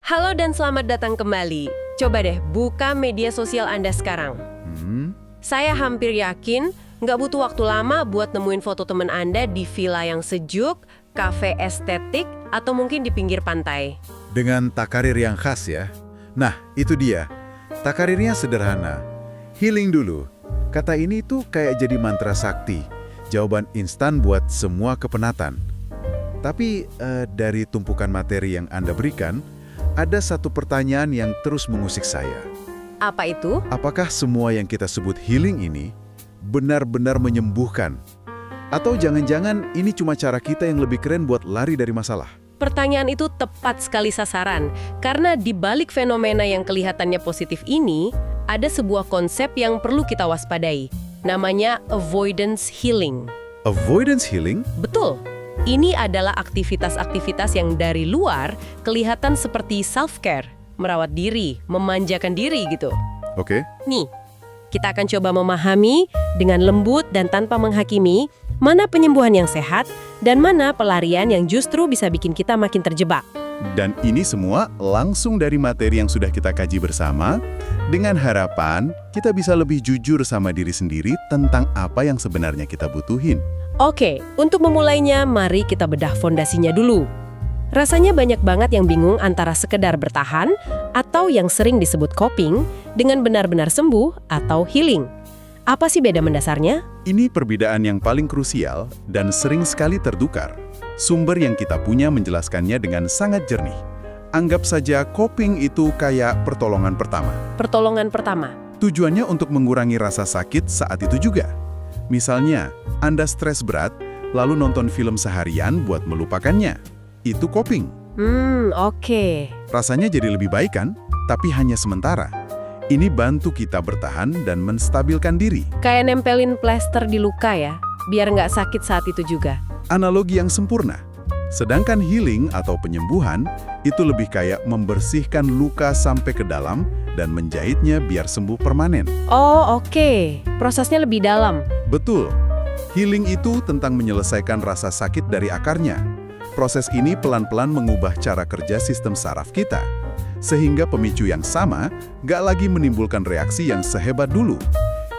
Halo dan selamat datang kembali. Coba deh buka media sosial Anda sekarang. Saya hampir yakin nggak butuh waktu lama buat nemuin foto teman Anda di villa yang sejuk, kafe estetik, atau mungkin di pinggir pantai. Dengan takarir yang khas ya. Nah, itu dia. Takarirnya sederhana. Healing dulu. Kata ini tuh kayak jadi mantra sakti. Jawaban instan buat semua kepenatan. Tapi dari tumpukan materi yang Anda berikan, ada satu pertanyaan yang terus mengusik saya. Apa itu? Apakah semua yang kita sebut healing ini benar-benar menyembuhkan? Atau jangan-jangan ini cuma cara kita yang lebih keren buat lari dari masalah? Pertanyaan itu tepat sekali sasaran, karena di balik fenomena yang kelihatannya positif ini, ada sebuah konsep yang perlu kita waspadai. Namanya avoidance healing. Avoidance healing? Betul. Ini adalah aktivitas-aktivitas yang dari luar kelihatan seperti self-care, merawat diri, memanjakan diri gitu. Oke. Nih, kita akan coba memahami dengan lembut dan tanpa menghakimi mana penyembuhan yang sehat dan mana pelarian yang justru bisa bikin kita makin terjebak. Dan ini semua langsung dari materi yang sudah kita kaji bersama, dengan harapan kita bisa lebih jujur sama diri sendiri tentang apa yang sebenarnya kita butuhin. Oke, untuk memulainya, mari kita bedah fondasinya dulu. Rasanya banyak banget yang bingung antara sekedar bertahan atau yang sering disebut coping dengan benar-benar sembuh atau healing. Apa sih beda mendasarnya? Ini perbedaan yang paling krusial dan sering sekali tertukar. Sumber yang kita punya menjelaskannya dengan sangat jernih. Anggap saja coping itu kayak pertolongan pertama. Pertolongan pertama. Tujuannya untuk mengurangi rasa sakit saat itu juga. Misalnya, Anda stres berat, lalu nonton film seharian buat melupakannya. Itu coping. Oke. Rasanya jadi lebih baik kan? Tapi hanya sementara. Ini bantu kita bertahan dan menstabilkan diri. Kayak nempelin plester di luka ya, biar nggak sakit saat itu juga. Analogi yang sempurna. Sedangkan healing atau penyembuhan itu lebih kayak membersihkan luka sampai ke dalam dan menjahitnya biar sembuh permanen. Oh, oke. Prosesnya lebih dalam. Betul. Healing itu tentang menyelesaikan rasa sakit dari akarnya. Proses ini pelan-pelan mengubah cara kerja sistem saraf kita. Sehingga pemicu yang sama nggak lagi menimbulkan reaksi yang sehebat dulu.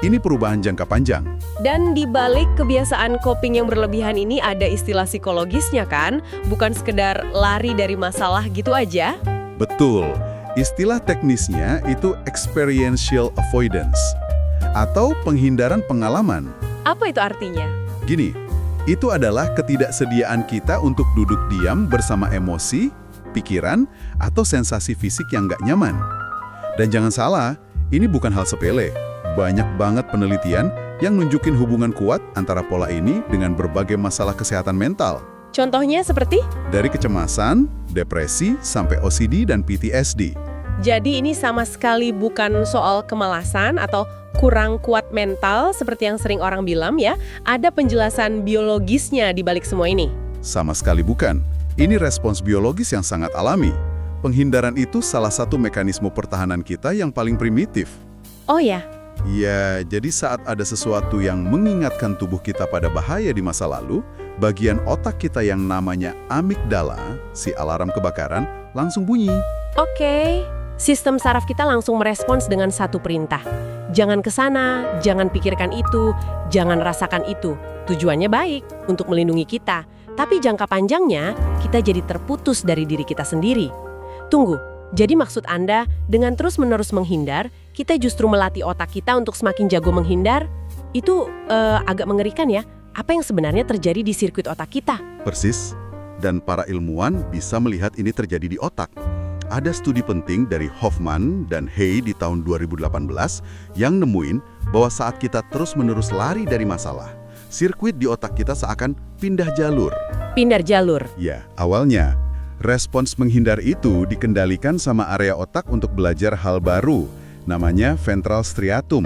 Ini perubahan jangka panjang. Dan di balik kebiasaan coping yang berlebihan ini ada istilah psikologisnya kan? Bukan sekedar lari dari masalah gitu aja. Betul. Istilah teknisnya itu experiential avoidance atau penghindaran pengalaman. Apa itu artinya? Gini, itu adalah ketidaksediaan kita untuk duduk diam bersama emosi, pikiran, atau sensasi fisik yang nggak nyaman. Dan jangan salah, ini bukan hal sepele. Banyak banget penelitian yang nunjukin hubungan kuat antara pola ini dengan berbagai masalah kesehatan mental. Contohnya seperti? Dari kecemasan, depresi, sampai OCD dan PTSD. Jadi ini sama sekali bukan soal kemalasan atau kurang kuat mental seperti yang sering orang bilang ya. Ada penjelasan biologisnya di balik semua ini. Sama sekali bukan. Ini respons biologis yang sangat alami. Penghindaran itu salah satu mekanisme pertahanan kita yang paling primitif. Oh ya? Ya, jadi saat ada sesuatu yang mengingatkan tubuh kita pada bahaya di masa lalu, bagian otak kita yang namanya amigdala, si alarm kebakaran, langsung bunyi. Oke. Sistem saraf kita langsung merespons dengan satu perintah. Jangan ke sana, jangan pikirkan itu, jangan rasakan itu. Tujuannya baik, untuk melindungi kita. Tapi jangka panjangnya, kita jadi terputus dari diri kita sendiri. Tunggu, jadi maksud Anda, dengan terus-menerus menghindar, kita justru melatih otak kita untuk semakin jago menghindar? Itu agak mengerikan ya. Apa yang sebenarnya terjadi di sirkuit otak kita? Persis. Dan para ilmuwan bisa melihat ini terjadi di otak. Ada studi penting dari Hoffman dan Hay di tahun 2018 yang nemuin bahwa saat kita terus-menerus lari dari masalah, sirkuit di otak kita seakan pindah jalur. Pindah jalur? Ya, awalnya, respons menghindar itu dikendalikan sama area otak untuk belajar hal baru, namanya ventral striatum.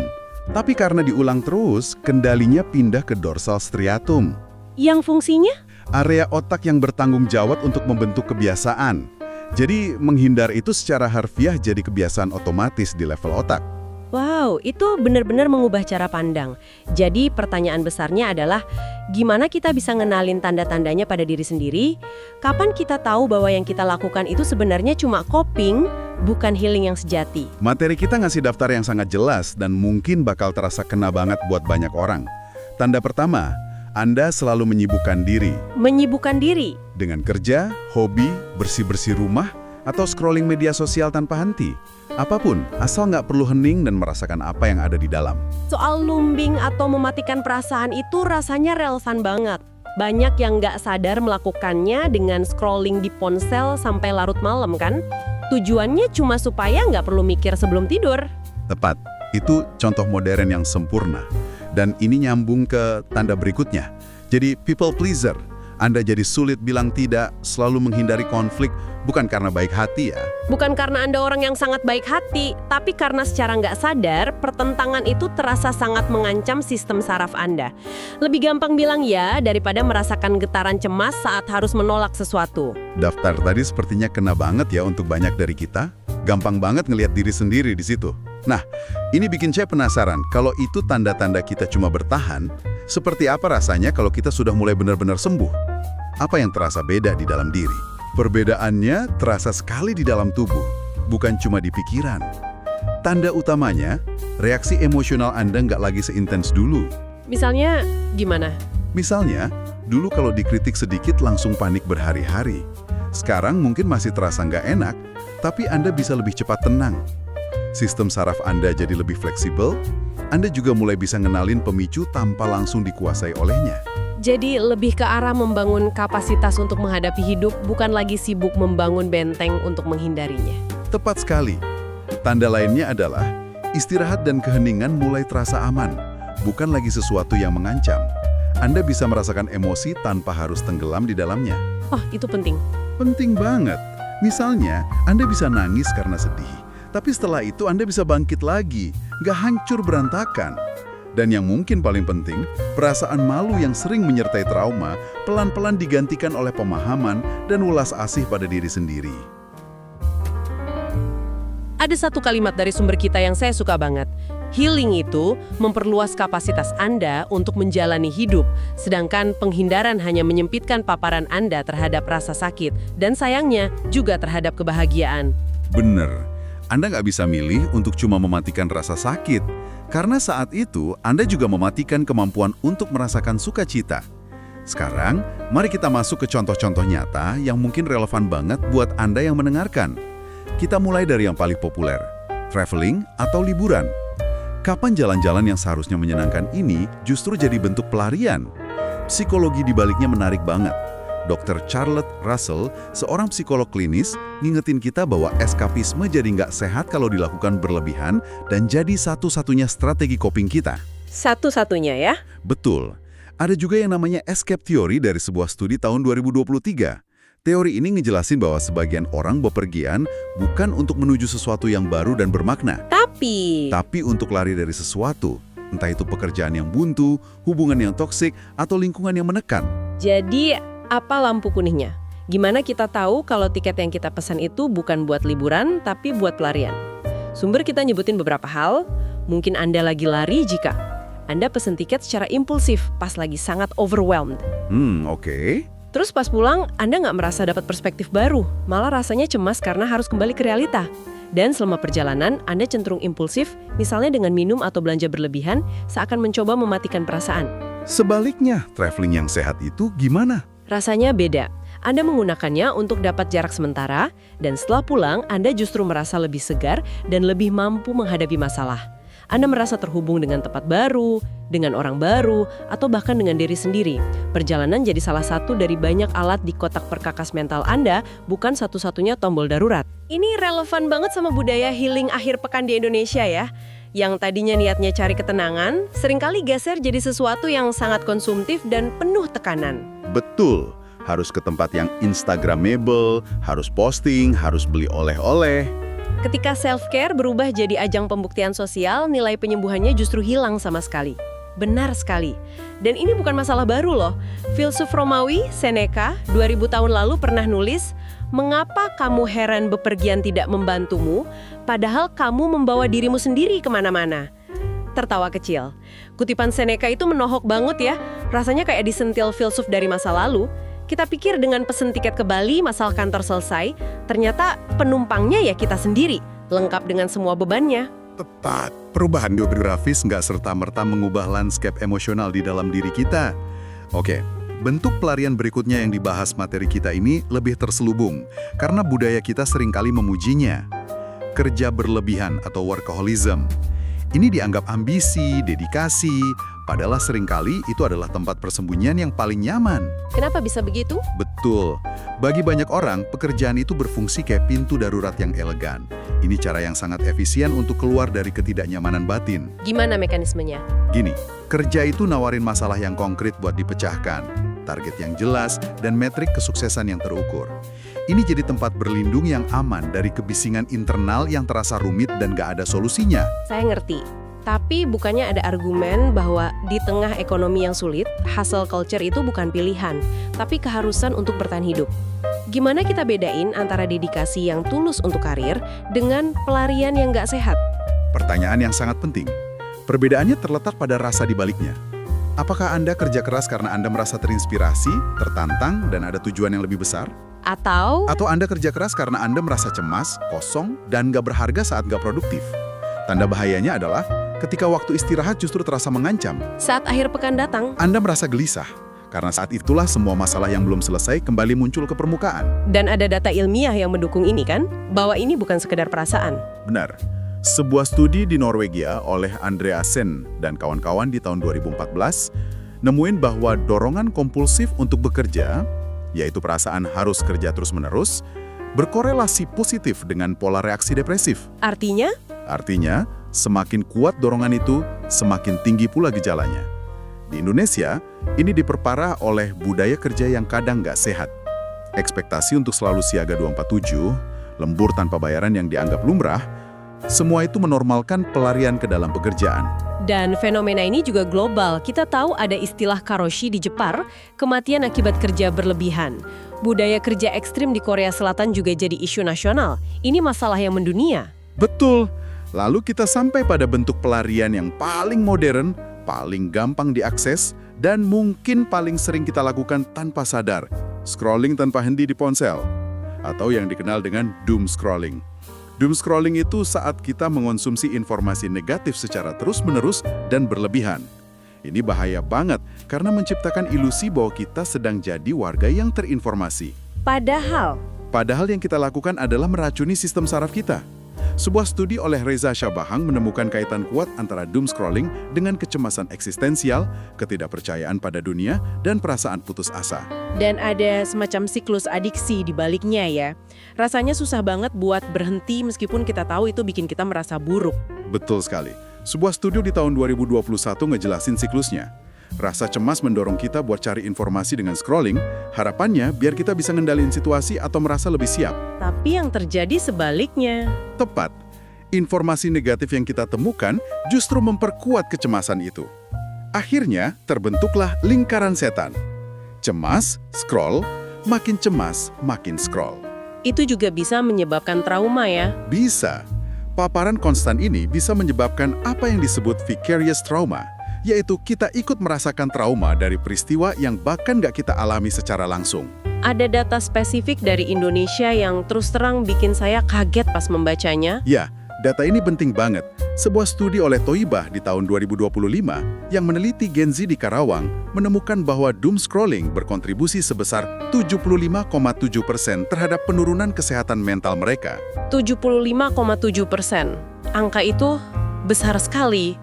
Tapi karena diulang terus, kendalinya pindah ke dorsal striatum. Yang fungsinya? Area otak yang bertanggung jawab untuk membentuk kebiasaan. Jadi, menghindar itu secara harfiah jadi kebiasaan otomatis di level otak. Wow, itu benar-benar mengubah cara pandang. Jadi pertanyaan besarnya adalah, gimana kita bisa ngenalin tanda-tandanya pada diri sendiri? Kapan kita tahu bahwa yang kita lakukan itu sebenarnya cuma coping, bukan healing yang sejati? Materi kita ngasih daftar yang sangat jelas dan mungkin bakal terasa kena banget buat banyak orang. Tanda pertama, Anda selalu menyibukkan diri. Menyibukkan diri. Dengan kerja, hobi, bersih-bersih rumah, atau scrolling media sosial tanpa henti. Apapun, asal nggak perlu hening dan merasakan apa yang ada di dalam. Soal lumbing atau mematikan perasaan itu rasanya relevan banget. Banyak yang nggak sadar melakukannya dengan scrolling di ponsel sampai larut malam kan? Tujuannya cuma supaya nggak perlu mikir sebelum tidur. Tepat, itu contoh modern yang sempurna. Dan ini nyambung ke tanda berikutnya. Jadi people pleaser. Anda jadi sulit bilang tidak, selalu menghindari konflik, bukan karena baik hati ya. Bukan karena Anda orang yang sangat baik hati, tapi karena secara nggak sadar, pertentangan itu terasa sangat mengancam sistem saraf Anda. Lebih gampang bilang ya daripada merasakan getaran cemas saat harus menolak sesuatu. Daftar tadi sepertinya kena banget ya untuk banyak dari kita. Gampang banget ngelihat diri sendiri di situ. Nah, ini bikin saya penasaran, kalau itu tanda-tanda kita cuma bertahan, seperti apa rasanya kalau kita sudah mulai benar-benar sembuh? Apa yang terasa beda di dalam diri? Perbedaannya terasa sekali di dalam tubuh, bukan cuma di pikiran. Tanda utamanya, reaksi emosional Anda nggak lagi seintens dulu. Misalnya, gimana? Misalnya, dulu kalau dikritik sedikit langsung panik berhari-hari. Sekarang mungkin masih terasa nggak enak, tapi Anda bisa lebih cepat tenang. Sistem saraf Anda jadi lebih fleksibel, Anda juga mulai bisa ngenalin pemicu tanpa langsung dikuasai olehnya. Jadi lebih ke arah membangun kapasitas untuk menghadapi hidup, bukan lagi sibuk membangun benteng untuk menghindarinya. Tepat sekali. Tanda lainnya adalah istirahat dan keheningan mulai terasa aman, bukan lagi sesuatu yang mengancam. Anda bisa merasakan emosi tanpa harus tenggelam di dalamnya. Oh, itu penting. Penting banget. Misalnya, Anda bisa nangis karena sedih, tapi setelah itu Anda bisa bangkit lagi, nggak hancur berantakan. Dan yang mungkin paling penting, perasaan malu yang sering menyertai trauma pelan-pelan digantikan oleh pemahaman dan ulas asih pada diri sendiri. Ada satu kalimat dari sumber kita yang saya suka banget. Healing itu memperluas kapasitas Anda untuk menjalani hidup, sedangkan penghindaran hanya menyempitkan paparan Anda terhadap rasa sakit, dan sayangnya juga terhadap kebahagiaan. Bener, Anda nggak bisa milih untuk cuma mematikan rasa sakit, karena saat itu Anda juga mematikan kemampuan untuk merasakan sukacita. Sekarang, mari kita masuk ke contoh-contoh nyata yang mungkin relevan banget buat Anda yang mendengarkan. Kita mulai dari yang paling populer, traveling atau liburan. Kapan jalan-jalan yang seharusnya menyenangkan ini justru jadi bentuk pelarian? Psikologi di baliknya menarik banget. Dr. Charlotte Russell, seorang psikolog klinis, ngingetin kita bahwa eskapisme jadi nggak sehat kalau dilakukan berlebihan dan jadi satu-satunya strategi coping kita. Satu-satunya ya? Betul. Ada juga yang namanya escape theory dari sebuah studi tahun 2023. Teori ini ngejelasin bahwa sebagian orang bepergian bukan untuk menuju sesuatu yang baru dan bermakna, tapi untuk lari dari sesuatu, entah itu pekerjaan yang buntu, hubungan yang toksik, atau lingkungan yang menekan. Jadi, apa lampu kuningnya? Gimana kita tahu kalau tiket yang kita pesan itu bukan buat liburan, tapi buat pelarian? Sumber kita nyebutin beberapa hal. Mungkin Anda lagi lari jika Anda pesen tiket secara impulsif pas lagi sangat overwhelmed. Oke. Terus pas pulang, Anda nggak merasa dapat perspektif baru, malah rasanya cemas karena harus kembali ke realita. Dan selama perjalanan, Anda cenderung impulsif, misalnya dengan minum atau belanja berlebihan, seakan mencoba mematikan perasaan. Sebaliknya, traveling yang sehat itu gimana? Rasanya beda. Anda menggunakannya untuk dapat jarak sementara, dan setelah pulang, Anda justru merasa lebih segar dan lebih mampu menghadapi masalah. Anda merasa terhubung dengan tempat baru, dengan orang baru, atau bahkan dengan diri sendiri. Perjalanan jadi salah satu dari banyak alat di kotak perkakas mental Anda, bukan satu-satunya tombol darurat. Ini relevan banget sama budaya healing akhir pekan di Indonesia ya. Yang tadinya niatnya cari ketenangan, seringkali geser jadi sesuatu yang sangat konsumtif dan penuh tekanan. Betul, harus ke tempat yang instagramable, harus posting, harus beli oleh-oleh. Ketika self-care berubah jadi ajang pembuktian sosial, nilai penyembuhannya justru hilang sama sekali. Benar sekali. Dan ini bukan masalah baru loh. Filsuf Romawi, Seneca, 2000 tahun lalu pernah nulis, Mengapa kamu heran bepergian tidak membantumu, padahal kamu membawa dirimu sendiri kemana-mana? Tertawa kecil. Kutipan Seneca itu menohok banget ya. Rasanya kayak disentil filsuf dari masa lalu. Kita pikir dengan pesen tiket ke Bali, masalah kantor selesai, ternyata penumpangnya ya kita sendiri, lengkap dengan semua bebannya. Tepat. Perubahan geografis nggak serta-merta mengubah landscape emosional di dalam diri kita. Oke, bentuk pelarian berikutnya yang dibahas materi kita ini lebih terselubung, karena budaya kita seringkali memujinya. Kerja berlebihan atau workaholism. Ini dianggap ambisi, dedikasi, padahal seringkali itu adalah tempat persembunyian yang paling nyaman. Kenapa bisa begitu? Betul. Bagi banyak orang, pekerjaan itu berfungsi kayak pintu darurat yang elegan. Ini cara yang sangat efisien untuk keluar dari ketidaknyamanan batin. Gimana mekanismenya? Gini, kerja itu nawarin masalah yang konkret buat dipecahkan, target yang jelas, dan metrik kesuksesan yang terukur. Ini jadi tempat berlindung yang aman dari kebisingan internal yang terasa rumit dan gak ada solusinya. Saya ngerti. Tapi bukannya ada argumen bahwa di tengah ekonomi yang sulit, hustle culture itu bukan pilihan, tapi keharusan untuk bertahan hidup. Gimana kita bedain antara dedikasi yang tulus untuk karir dengan pelarian yang nggak sehat? Pertanyaan yang sangat penting. Perbedaannya terletak pada rasa di baliknya. Apakah Anda kerja keras karena Anda merasa terinspirasi, tertantang, dan ada tujuan yang lebih besar? Atau Anda kerja keras karena Anda merasa cemas, kosong, dan gak berharga saat gak produktif? Tanda bahayanya adalah ketika waktu istirahat justru terasa mengancam. saat akhir pekan datang, Anda merasa gelisah, karena saat itulah semua masalah yang belum selesai kembali muncul ke permukaan. dan ada data ilmiah yang mendukung ini kan, bahwa ini bukan sekedar perasaan. Benar. Sebuah studi di Norwegia oleh Andreasen dan kawan-kawan di tahun 2014 nemuin bahwa dorongan kompulsif untuk bekerja, yaitu perasaan harus kerja terus-menerus, berkorelasi positif dengan pola reaksi depresif. Artinya, Artinya, semakin kuat dorongan itu, semakin tinggi pula gejalanya. Di Indonesia, ini diperparah oleh budaya kerja yang kadang nggak sehat. Ekspektasi untuk selalu siaga 247, lembur tanpa bayaran yang dianggap lumrah, semua itu menormalkan pelarian ke dalam pekerjaan. dan fenomena ini juga global. Kita tahu ada istilah karoshi di Jepang, kematian akibat kerja berlebihan. Budaya kerja ekstrim di Korea Selatan juga jadi isu nasional. Ini masalah yang mendunia. Betul. Lalu kita sampai pada bentuk pelarian yang paling modern, paling gampang diakses, dan mungkin paling sering kita lakukan tanpa sadar. Scrolling tanpa henti di ponsel. Atau yang dikenal dengan doom scrolling. Doom scrolling itu saat kita mengonsumsi informasi negatif secara terus-menerus dan berlebihan. Ini bahaya banget karena menciptakan ilusi bahwa kita sedang jadi warga yang terinformasi. Padahal yang kita lakukan adalah meracuni sistem saraf kita. Sebuah studi oleh Reza Syabahang menemukan kaitan kuat antara doom scrolling dengan kecemasan eksistensial, ketidakpercayaan pada dunia, dan perasaan putus asa. Dan ada semacam siklus adiksi di baliknya ya. Rasanya susah banget buat berhenti meskipun kita tahu itu bikin kita merasa buruk. Betul sekali. Sebuah studi di tahun 2021 ngejelasin siklusnya. Rasa cemas mendorong kita buat cari informasi dengan scrolling, harapannya biar kita bisa ngendalin situasi atau merasa lebih siap. Tapi yang terjadi sebaliknya. Tepat. Informasi negatif yang kita temukan justru memperkuat kecemasan itu. Akhirnya terbentuklah lingkaran setan. Cemas, scroll, makin cemas, makin scroll. Itu juga bisa menyebabkan trauma ya. Bisa. Paparan konstan ini bisa menyebabkan apa yang disebut vicarious trauma, yaitu kita ikut merasakan trauma dari peristiwa yang bahkan nggak kita alami secara langsung. Ada data spesifik dari Indonesia yang terus terang bikin saya kaget pas membacanya. Ya, data ini penting banget. Sebuah studi oleh Toibah di tahun 2025 yang meneliti Gen Z di Karawang menemukan bahwa doom scrolling berkontribusi sebesar 75,7% terhadap penurunan kesehatan mental mereka. 75,7%. Angka itu besar sekali.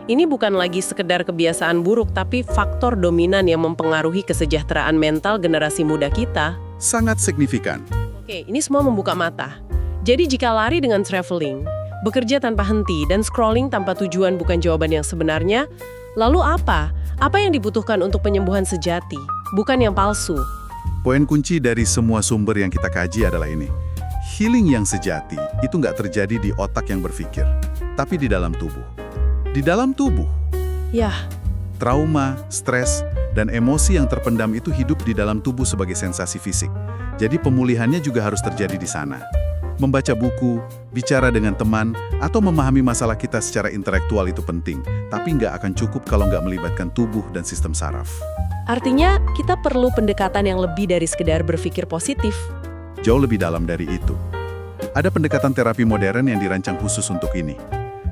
Ini bukan lagi sekedar kebiasaan buruk, tapi faktor dominan yang mempengaruhi kesejahteraan mental generasi muda kita. Sangat signifikan. Oke, ini semua membuka mata. Jadi jika lari dengan traveling, bekerja tanpa henti, dan scrolling tanpa tujuan bukan jawaban yang sebenarnya, lalu apa? Apa yang dibutuhkan untuk penyembuhan sejati, bukan yang palsu? Poin kunci dari semua sumber yang kita kaji adalah ini. Healing yang sejati itu nggak terjadi di otak yang berpikir, tapi di dalam tubuh. Di dalam tubuh, Yah, trauma, stres, Dan emosi yang terpendam itu hidup di dalam tubuh sebagai sensasi fisik. Jadi pemulihannya juga harus terjadi di sana. Membaca buku, bicara dengan teman, atau memahami masalah kita secara intelektual itu penting, tapi nggak akan cukup kalau nggak melibatkan tubuh dan sistem saraf. Artinya, kita perlu pendekatan yang lebih dari sekedar berpikir positif. Jauh lebih dalam dari itu. Ada pendekatan terapi modern yang dirancang khusus untuk ini.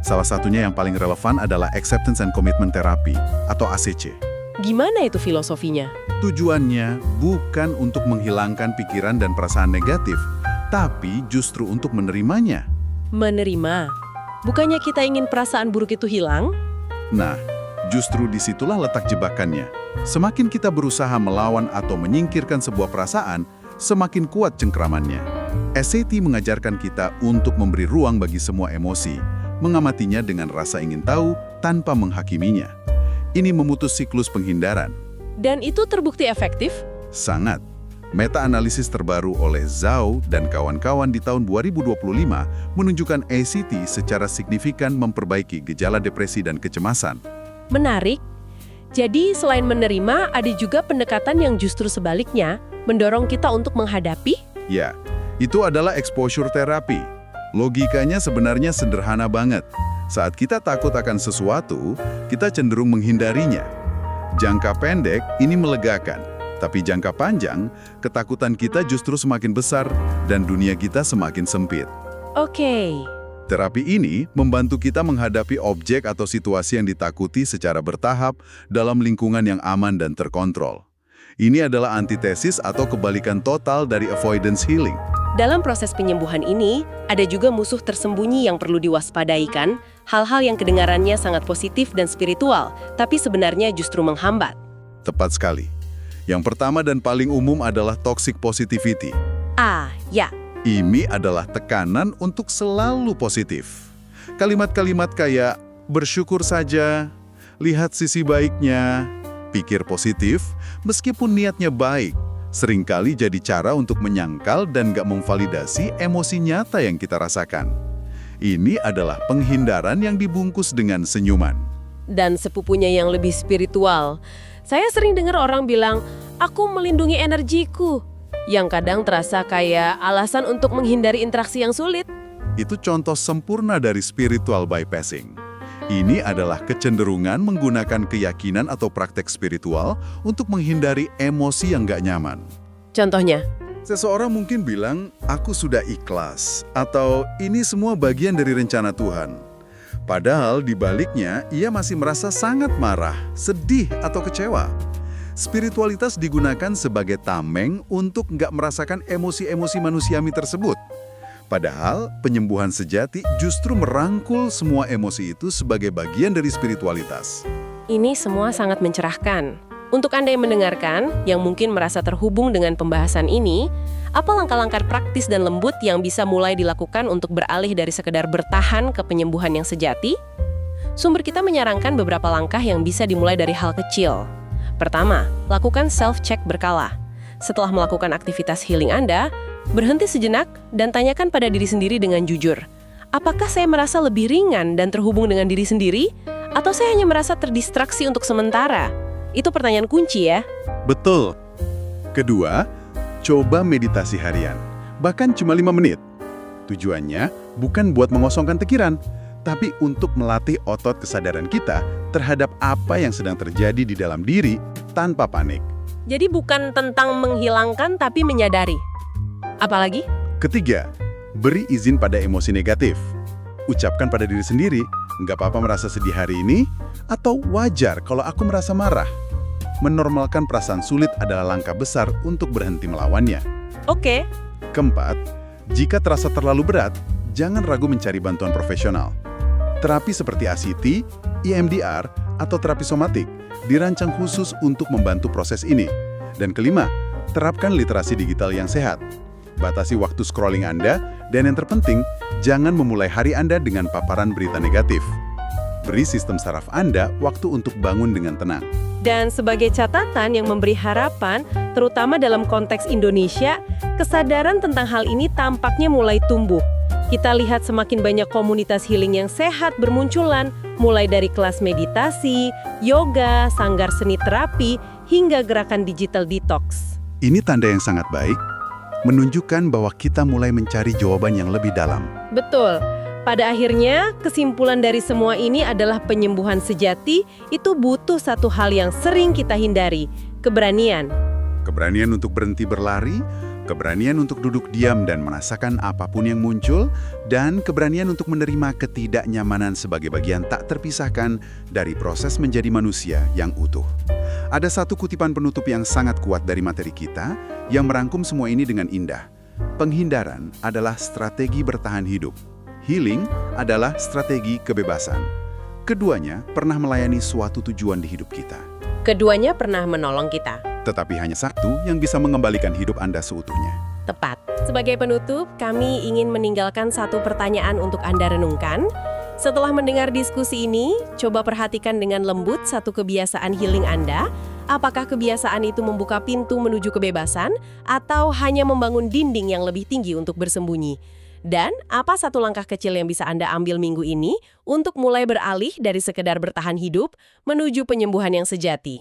Salah satunya yang paling relevan adalah Acceptance and Commitment Therapy, atau ACC. Gimana itu filosofinya? Tujuannya bukan untuk menghilangkan pikiran dan perasaan negatif, tapi justru untuk menerimanya. Menerima. Bukannya kita ingin perasaan buruk itu hilang? Nah, justru disitulah letak jebakannya. Semakin kita berusaha melawan atau menyingkirkan sebuah perasaan, semakin kuat cengkramannya. SAT mengajarkan kita untuk memberi ruang bagi semua emosi, mengamatinya dengan rasa ingin tahu tanpa menghakiminya. Ini memutus siklus penghindaran. Dan itu terbukti efektif? Sangat. Meta-analisis terbaru oleh Zhao dan kawan-kawan di tahun 2025 menunjukkan ACT secara signifikan memperbaiki gejala depresi dan kecemasan. Menarik. Jadi selain menerima, ada juga pendekatan yang justru sebaliknya, mendorong kita untuk menghadapi? Ya, itu adalah exposure therapy. Logikanya sebenarnya sederhana banget. Saat kita takut akan sesuatu, kita cenderung menghindarinya. Jangka pendek ini melegakan, tapi jangka panjang, ketakutan kita justru semakin besar dan dunia kita semakin sempit. Oke. Terapi ini membantu kita menghadapi objek atau situasi yang ditakuti secara bertahap dalam lingkungan yang aman dan terkontrol. Ini adalah antitesis atau kebalikan total dari avoidance healing. Dalam proses penyembuhan ini, ada juga musuh tersembunyi yang perlu diwaspadai kan? Hal-hal yang kedengarannya sangat positif dan spiritual, tapi sebenarnya justru menghambat. Tepat sekali. Yang pertama dan paling umum adalah toxic positivity. Ya. Ini adalah tekanan untuk selalu positif. Kalimat-kalimat kayak bersyukur saja, lihat sisi baiknya, pikir positif, meskipun niatnya baik, seringkali jadi cara untuk menyangkal dan gak memvalidasi emosi nyata yang kita rasakan. Ini adalah penghindaran yang dibungkus dengan senyuman. Dan sepupunya yang lebih spiritual. Saya sering dengar orang bilang, aku melindungi energiku. Yang kadang terasa kayak alasan untuk menghindari interaksi yang sulit. Itu contoh sempurna dari spiritual bypassing. Ini adalah kecenderungan menggunakan keyakinan atau praktek spiritual untuk menghindari emosi yang gak nyaman. Contohnya? Seseorang mungkin bilang, aku sudah ikhlas, atau ini semua bagian dari rencana Tuhan. Padahal di baliknya, ia masih merasa sangat marah, sedih, atau kecewa. Spiritualitas digunakan sebagai tameng untuk nggak merasakan emosi-emosi manusiami tersebut. Padahal penyembuhan sejati justru merangkul semua emosi itu sebagai bagian dari spiritualitas. Ini semua sangat mencerahkan. Untuk Anda yang mendengarkan, yang mungkin merasa terhubung dengan pembahasan ini, apa langkah-langkah praktis dan lembut yang bisa mulai dilakukan untuk beralih dari sekedar bertahan ke penyembuhan yang sejati? Sumber kita menyarankan beberapa langkah yang bisa dimulai dari hal kecil. Pertama, lakukan self-check berkala. Setelah melakukan aktivitas healing Anda, berhenti sejenak dan tanyakan pada diri sendiri dengan jujur. Apakah saya merasa lebih ringan dan terhubung dengan diri sendiri? Atau saya hanya merasa terdistraksi untuk sementara? Itu pertanyaan kunci ya. Betul. Kedua, coba meditasi harian. Bahkan cuma 5 menit. Tujuannya bukan buat mengosongkan pikiran, tapi untuk melatih otot kesadaran kita terhadap apa yang sedang terjadi di dalam diri tanpa panik. Jadi bukan tentang menghilangkan tapi menyadari. Apalagi? Ketiga, beri izin pada emosi negatif. Ucapkan pada diri sendiri, nggak apa-apa merasa sedih hari ini, atau wajar kalau aku merasa marah. Menormalkan perasaan sulit adalah langkah besar untuk berhenti melawannya. Oke. Keempat, jika terasa terlalu berat, jangan ragu mencari bantuan profesional. Terapi seperti ACT, EMDR, atau terapi somatik dirancang khusus untuk membantu proses ini. Dan kelima, terapkan literasi digital yang sehat. Batasi waktu scrolling Anda, dan yang terpenting, jangan memulai hari Anda dengan paparan berita negatif. Beri sistem saraf Anda waktu untuk bangun dengan tenang. Dan sebagai catatan yang memberi harapan, terutama dalam konteks Indonesia, kesadaran tentang hal ini tampaknya mulai tumbuh. Kita lihat semakin banyak komunitas healing yang sehat bermunculan, mulai dari kelas meditasi, yoga, sanggar seni terapi, hingga gerakan digital detox. Ini tanda yang sangat baik, menunjukkan bahwa kita mulai mencari jawaban yang lebih dalam. Betul. Pada akhirnya, kesimpulan dari semua ini adalah penyembuhan sejati itu butuh satu hal yang sering kita hindari, keberanian. Keberanian untuk berhenti berlari, keberanian untuk duduk diam dan merasakan apapun yang muncul, dan keberanian untuk menerima ketidaknyamanan sebagai bagian tak terpisahkan dari proses menjadi manusia yang utuh. Ada satu kutipan penutup yang sangat kuat dari materi kita yang merangkum semua ini dengan indah. Penghindaran adalah strategi bertahan hidup. Healing adalah strategi kebebasan. Keduanya pernah melayani suatu tujuan di hidup kita. Keduanya pernah menolong kita. Tetapi hanya satu yang bisa mengembalikan hidup Anda seutuhnya. Tepat. Sebagai penutup, kami ingin meninggalkan satu pertanyaan untuk Anda renungkan. Setelah mendengar diskusi ini, coba perhatikan dengan lembut satu kebiasaan healing Anda. Apakah kebiasaan itu membuka pintu menuju kebebasan atau hanya membangun dinding yang lebih tinggi untuk bersembunyi? Dan apa satu langkah kecil yang bisa Anda ambil minggu ini untuk mulai beralih dari sekedar bertahan hidup menuju penyembuhan yang sejati?